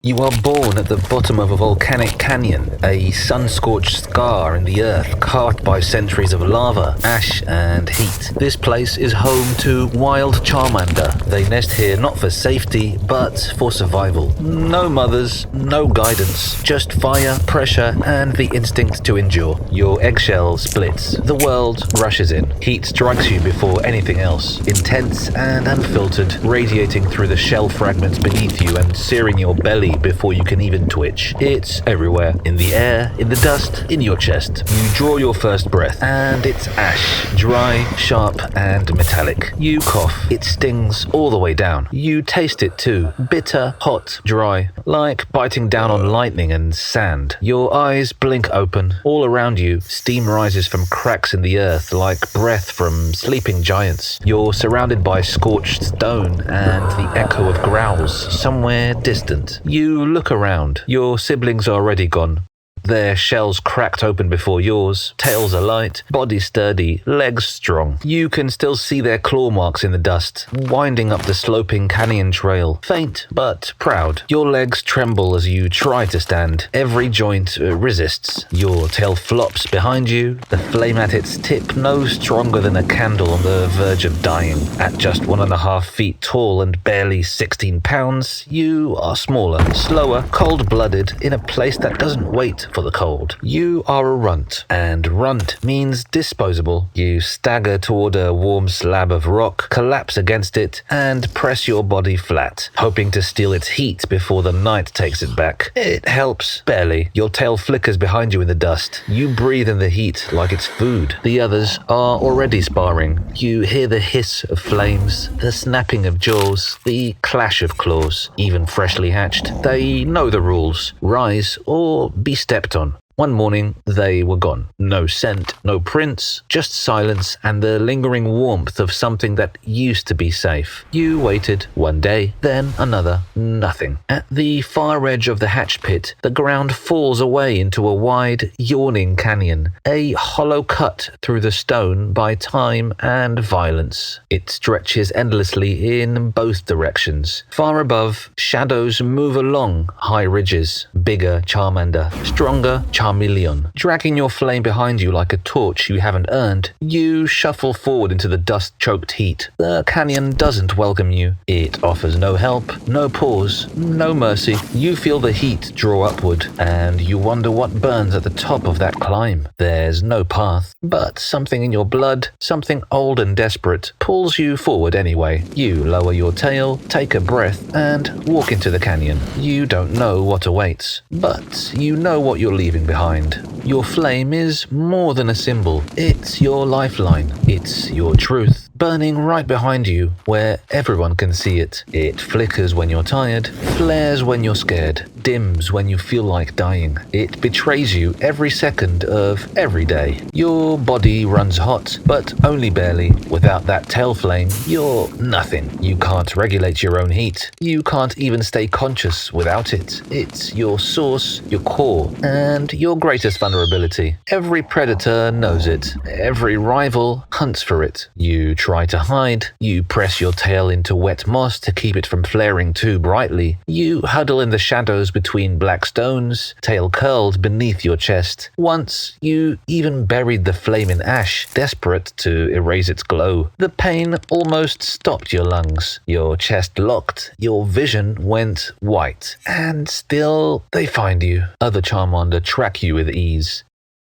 You are born at the bottom of a volcanic canyon, a sun-scorched scar in the earth carved by centuries of lava, ash, and heat. This place is home to wild Charmander. They nest here not for safety, but for survival. No mothers, no guidance, just fire, pressure, and the instinct to endure. Your eggshell splits. The world rushes in. Heat strikes you before anything else. Intense and unfiltered, radiating through the shell fragments beneath you and searing your belly before you can even twitch. It's everywhere. In the air, in the dust, in your chest. You draw your first breath, and it's ash. Dry, sharp, and metallic. You cough. It stings all the way down. You taste it too. Bitter, hot, dry. Like biting down on lightning and sand. Your eyes blink open. All around you, steam rises from cracks in the earth like breath from sleeping giants. You're surrounded by scorched stone and the echo of growls somewhere distant. You look around. Your siblings are already gone. Their shells cracked open before yours, tails alight, bodies sturdy, legs strong. You can still see their claw marks in the dust, winding up the sloping canyon trail. Faint, but proud. Your legs tremble as you try to stand. Every joint resists. Your tail flops behind you, the flame at its tip no stronger than a candle on the verge of dying. At just 1.5 feet tall and barely 16 pounds, you are smaller, slower, cold-blooded, in a place that doesn't wait for the cold. You are a runt, and runt means disposable. You stagger toward a warm slab of rock, collapse against it, and press your body flat, hoping to steal its heat before the night takes it back. It helps, barely. Your tail flickers behind you in the dust. You breathe in the heat like it's food. The others are already sparring. You hear the hiss of flames, the snapping of jaws, the clash of claws. Even freshly hatched, they know the rules. Rise or be stepped on. One morning, they were gone. No scent, no prints, just silence and the lingering warmth of something that used to be safe. You waited one day, then another, nothing. At the far edge of the hatch pit, the ground falls away into a wide, yawning canyon, a hollow cut through the stone by time and violence. It stretches endlessly in both directions. Far above, shadows move along high ridges. Bigger Charmander, stronger Charmeleon, dragging your flame behind you like a torch you haven't earned. You shuffle forward into the dust-choked heat. The canyon doesn't welcome you. It offers no help, no pause, no mercy. You feel the heat draw upward, and you wonder what burns at the top of that climb. There's no path, but something in your blood, something old and desperate, pulls you forward anyway. You lower your tail, take a breath, and walk into the canyon. You don't know what awaits, but you know what you're leaving behind. Your flame is more than a symbol. It's your lifeline. It's your truth. Burning right behind you, where everyone can see it. It flickers when you're tired, flares when you're scared, dims when you feel like dying. It betrays you every second of every day. Your body runs hot, but only barely. Without that tail flame, you're nothing. You can't regulate your own heat. You can't even stay conscious without it. It's your source, your core, and your greatest vulnerability. Every predator knows it. Every rival hunts for it. You try to hide. You press your tail into wet moss to keep it from flaring too brightly. You huddle in the shadows between black stones, tail curled beneath your chest. Once, you even buried the flame in ash, desperate to erase its glow. The pain almost stopped your lungs. Your chest locked. Your vision went white. And still, they find you. Other Charmander track you with ease.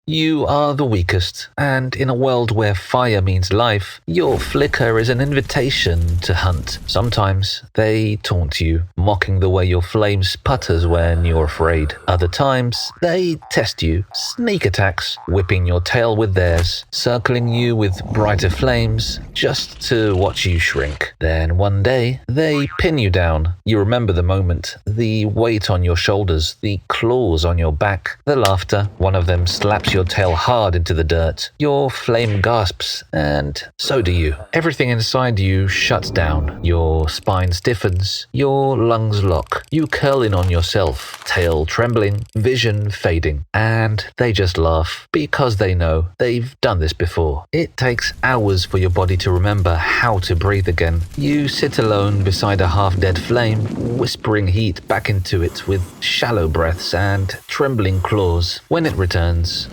You are the weakest, and in a world where fire means life, your flicker is an invitation to hunt. Sometimes they taunt you, mocking the way your flame sputters when you're afraid. Other times, they test you, sneak attacks, whipping your tail with theirs, circling you with brighter flames, just to watch you shrink. Then one day, they pin you down. You remember the moment, the weight on your shoulders, the claws on your back, the laughter. One of them slaps your tail hard into the dirt. Your flame gasps, and so do you. Everything inside you shuts down. Your spine stiffens. Your lungs lock. You curl in on yourself. tail trembling, vision fading, and they just laugh because they know they've done this before. It takes hours for your body to remember how to breathe again. You sit alone beside a half-dead flame, whispering heat back into it with shallow breaths and trembling claws. When it returns,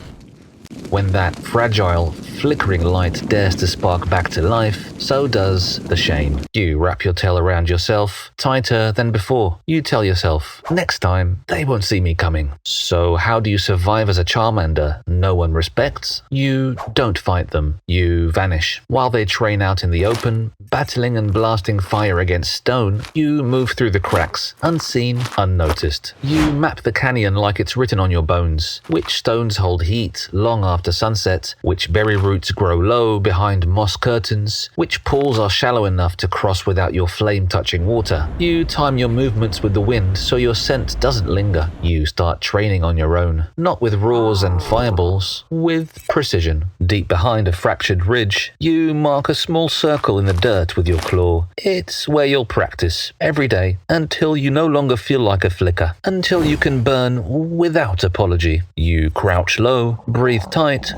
when that fragile, flickering light dares to spark back to life, so does the shame. You wrap your tail around yourself, tighter than before. You tell yourself, next time, they won't see me coming. So how do you survive as a Charmander no one respects? You don't fight them. You vanish. While they train out in the open, battling and blasting fire against stone, you move through the cracks, unseen, unnoticed. You map the canyon like it's written on your bones. Which stones hold heat long after sunset, which berry roots grow low behind moss curtains, which pools are shallow enough to cross without your flame-touching water. You time your movements with the wind so your scent doesn't linger. You start training on your own, not with roars and fireballs, with precision. Deep behind a fractured ridge, you mark a small circle in the dirt with your claw. It's where you'll practice, every day, until you no longer feel like a flicker, until you can burn without apology. You crouch low, breathe tight,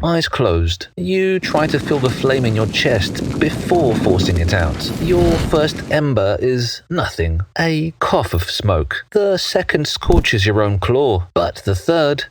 eyes closed. You try to feel the flame in your chest before forcing it out. Your first ember is nothing, a cough of smoke. The second scorches your own claw, but the third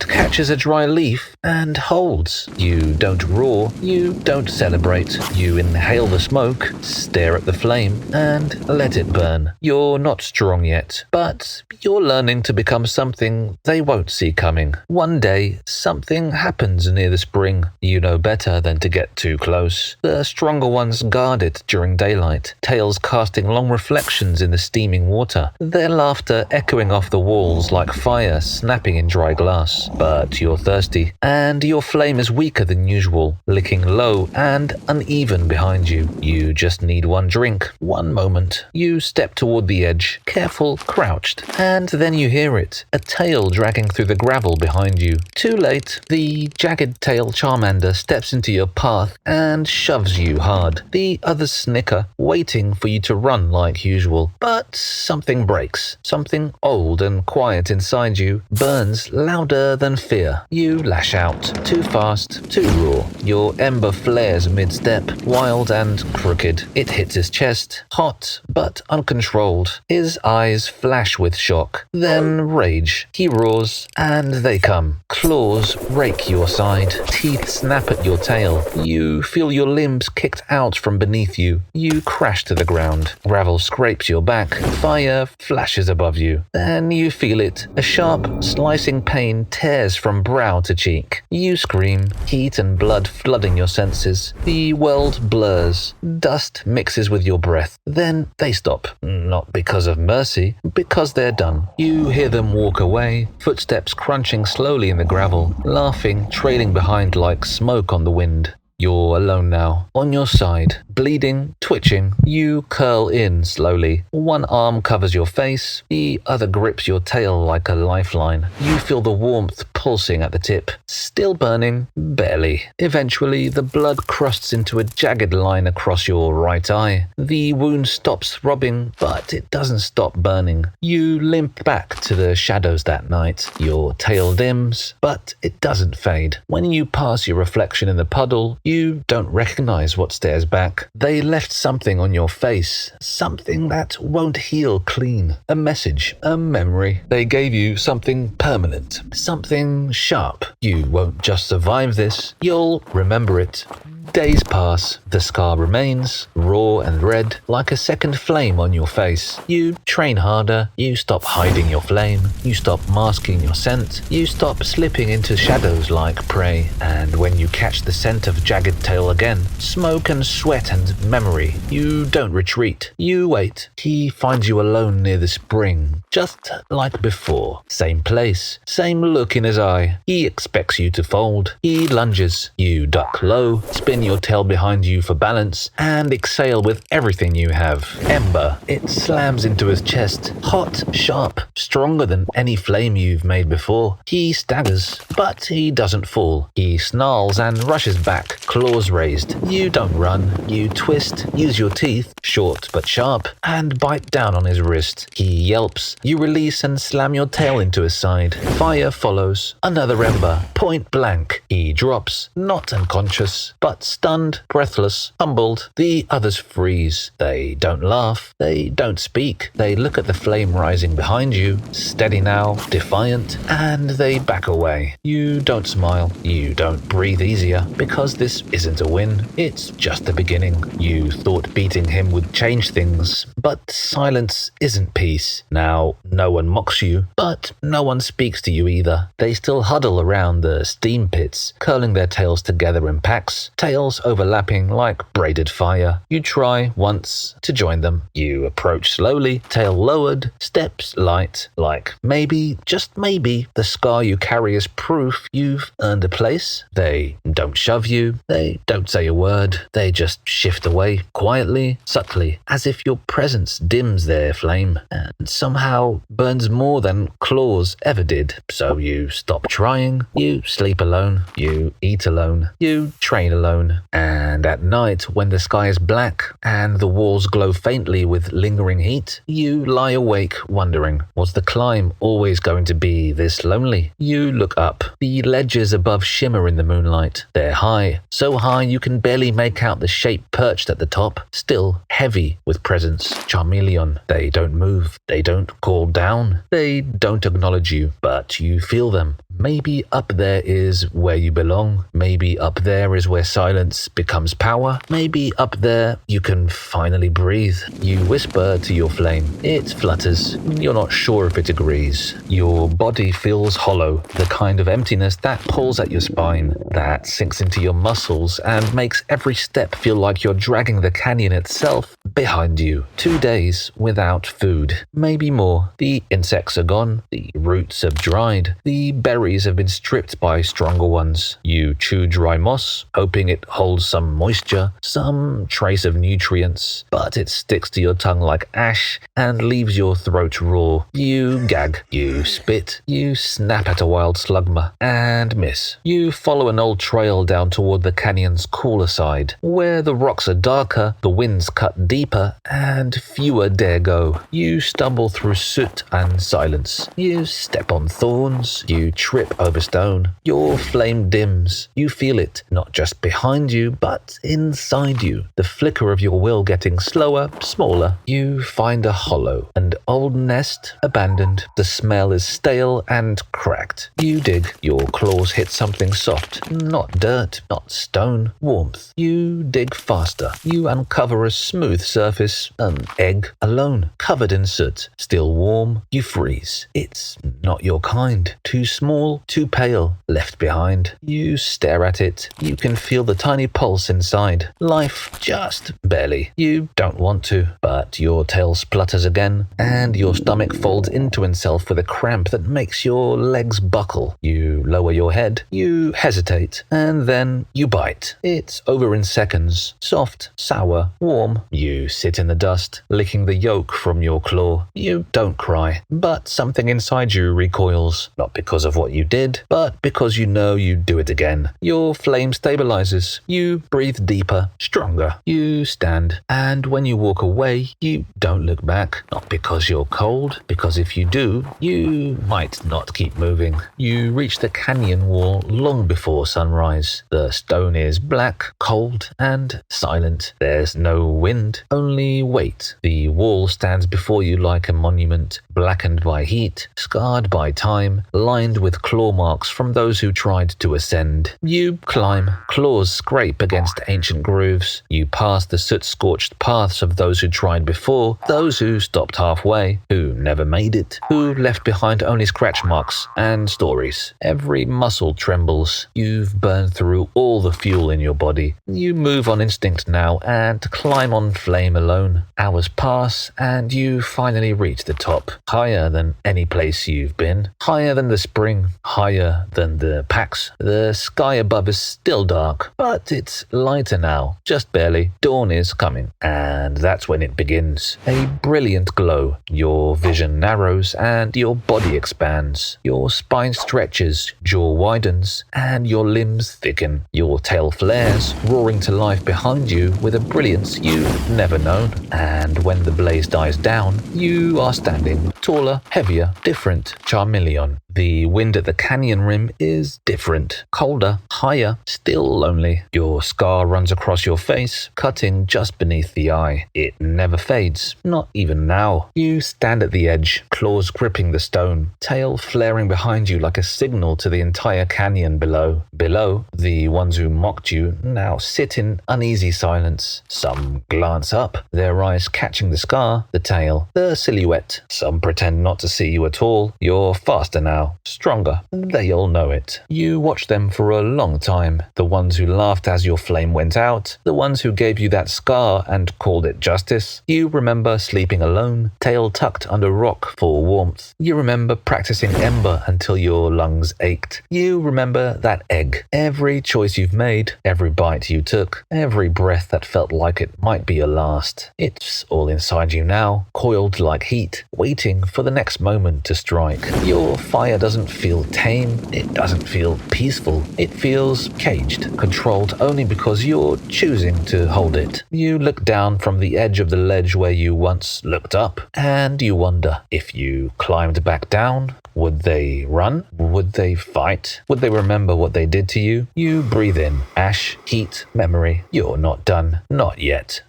catches a dry leaf and holds. You don't roar, you don't celebrate. You inhale the smoke, stare at the flame, and let it burn. You're not strong yet, but you're learning to become something they won't see coming. One day, something happens near the spring. You know better than to get too close. The stronger ones guard it during daylight, tails casting long reflections in the steaming water, their laughter echoing off the walls like fire snapping in dry glass. But you're thirsty, and your flame is weaker than usual, licking low and uneven behind you. You just need one drink, one moment. You step toward the edge, careful, crouched, and then you hear it, a tail dragging through the gravel behind you. Too late, the jagged tail Charmander steps into your path and shoves you hard. The others snicker, waiting for you to run like usual. But something breaks. Something old and quiet inside you burns louder than fear. You lash out, too fast, too raw. Your ember flares mid-step, wild and crooked. It hits his chest, hot but uncontrolled. His eyes flash with shock, then rage. He roars, and they come. Claws rake your side, teeth snap at your tail. You feel your limbs kicked out from beneath you. You crash to the ground. Gravel scrapes your back. Fire flashes above you. Then you feel it. A sharp, slicing pain tears from brow to cheek. You scream, heat and blood flooding your senses. The world blurs. Dust mixes with your breath. Then they stop. Not because of mercy, because they're done. You hear them walk away, footsteps crunching slowly in the gravel, laughing, trailing behind like smoke on the wind. You're alone now, on your side, bleeding, twitching. You curl in slowly. One arm covers your face, the other grips your tail like a lifeline. You feel the warmth pulsing at the tip, still burning, barely. Eventually, the blood crusts into a jagged line across your right eye. The wound stops throbbing, but it doesn't stop burning. You limp back to the shadows that night. Your tail dims, but it doesn't fade. When you pass your reflection in the puddle, you don't recognize what stares back. They left something on your face, something that won't heal clean. A message, a memory. They gave you something permanent, something sharp. You won't just survive this, you'll remember it. Days pass, the scar remains, raw and red, like a second flame on your face. You train harder, you stop hiding your flame, you stop masking your scent, you stop slipping into shadows like prey. And when you catch the scent of Jagged Tail again, smoke and sweat and memory, you don't retreat, you wait. He finds you alone near the spring, just like before. Same place, same look in his eye. He expects you to fold. He lunges, you duck low, spin your tail behind you for balance, and exhale with everything you have. Ember. It slams into his chest. Hot, sharp, stronger than any flame you've made before. He staggers, but he doesn't fall. He snarls and rushes back, claws raised. You don't run. You twist, use your teeth, short but sharp, and bite down on his wrist. He yelps. You release and slam your tail into his side. Fire follows. Another ember, point blank. He drops, not unconscious, but stunned, breathless, humbled. The others freeze. They don't laugh. They don't speak. They look at the flame rising behind you, steady now, defiant, and they back away. You don't smile. You don't breathe easier, because this isn't a win. It's just the beginning. You thought beating him would change things, but silence isn't peace. Now, no one mocks you, but no one speaks to you either. They still huddle around the steam pits, curling their tails together in packs, tails overlapping like braided fire. You try once to join them. You approach slowly, tail lowered, steps light, like maybe, just maybe, the scar you carry is proof you've earned a place. They don't shove you, they don't say a word, they just shift away, quietly, subtly, as if your presence dims their flame, and somehow burns more than claws ever did. So you stop trying, you sleep alone, you eat alone, you train alone, and at night when the sky is black and the walls glow faintly with lingering heat, you lie awake wondering, was the climb always going to be this lonely? You look up. The ledges above shimmer in the moonlight. They're high, so high you can barely make out the shape perched at the top, still heavy with presence. Charmeleon. They don't move. They don't call down. They don't acknowledge you, but you feel them. Maybe up there is where you belong. Maybe up there is where silence becomes power. Maybe up there you can finally breathe. You whisper to your flame. It flutters. You're not sure if it agrees. Your body feels hollow, the kind of emptiness that pulls at your spine, that sinks into your muscles and makes every step feel like you're dragging the canyon itself behind you. 2 days without food. Maybe more. The insects are gone. The roots have dried. The berries have been stripped by stronger ones. You chew dry moss, hoping it holds some moisture, some trace of nutrients, but it sticks to your tongue like ash and leaves your throat raw. You gag, you spit, you snap at a wild slugma and miss. You follow an old trail down toward the canyon's cooler side, where the rocks are darker, the winds cut deeper, and fewer dare go. You stumble through soot and silence. You step on thorns, you trip over stone. Your flame dims. You feel it, not just behind you, but inside you. The flicker of your will getting slower, smaller. You find a hollow, an old nest, abandoned. The smell is stale and cracked. You dig. Your claws hit something soft. Not dirt, not stone, warmth. You dig faster. You uncover a smooth surface, an egg, alone, covered in soot. Still warm. You freeze. It's not your kind. Too small, too pale, left behind. You stare at it. You can feel the tiny pulse inside. Life, just barely. You don't want to, but your tail splutters again, and your stomach folds into itself with a cramp that makes your legs buckle. You lower your head. You hesitate, and then you bite. It's over in seconds. Soft, sour, warm. You sit in the dust, licking the yolk from your claw. You don't cry, but something inside you recoils, not because of what you did, but because you know you'd do it again. Your flame stabilizes. You breathe deeper, stronger. You stand, and when you walk away, you don't look back. Not because you're cold, because if you do, you might not keep moving. You reach the canyon wall long before sunrise. The stone is black, cold, and silent. There's no wind, only weight. The wall stands before you like a monument, blackened by heat, scarred by time, lined with claw marks from those who tried to ascend. You climb. Claws scrape against ancient grooves. You pass the soot-scorched paths of those who tried before, those who stopped halfway, who never made it, who left behind only scratch marks and stories. Every muscle trembles. You've burned through all the fuel in your body. You move on instinct now and climb on flame alone. Hours pass and you finally reach the top. Higher than any place you've been. Higher than the spring higher than the packs. The sky above is still dark, but it's lighter now, just barely. Dawn is coming, and that's when it begins. A brilliant glow. Your vision narrows and your body expands. Your spine stretches, jaw widens, and your limbs thicken. Your tail flares, roaring to life behind you with a brilliance you've never known. And when the blaze dies down, you are standing taller, heavier, different Charmeleon. The wind at the canyon rim is different, colder, higher, still lonely. Your scar runs across your face, cutting just beneath the eye. It never fades, not even now. You stand at the edge, claws gripping the stone, tail flaring behind you like a signal to the entire canyon below. Below, the ones who mocked you now sit in uneasy silence. Some glance up, their eyes catching the scar, the tail, the silhouette. Some pretend not to see you at all. You're faster now, stronger. They all know it. You watch them for a long time. The ones who laughed as your flame went out. The ones who gave you that scar and called it justice. You remember sleeping alone, tail tucked under rock for warmth. You remember practicing Ember until your lungs ached. You remember that egg. Every choice you've made, every bite you took, every breath that felt like it might be your last. It's all inside you now, coiled like heat, waiting for the next moment to strike. Your fire doesn't feel tame, it doesn't feel peaceful. It feels caged, controlled only because you're choosing to hold it. You look down from the edge of the ledge where you once looked up, and you wonder, if you climbed back down, would they run? Would they fight? Would they remember what they did to you? You breathe in ash, heat, memory. You're not done. Not yet.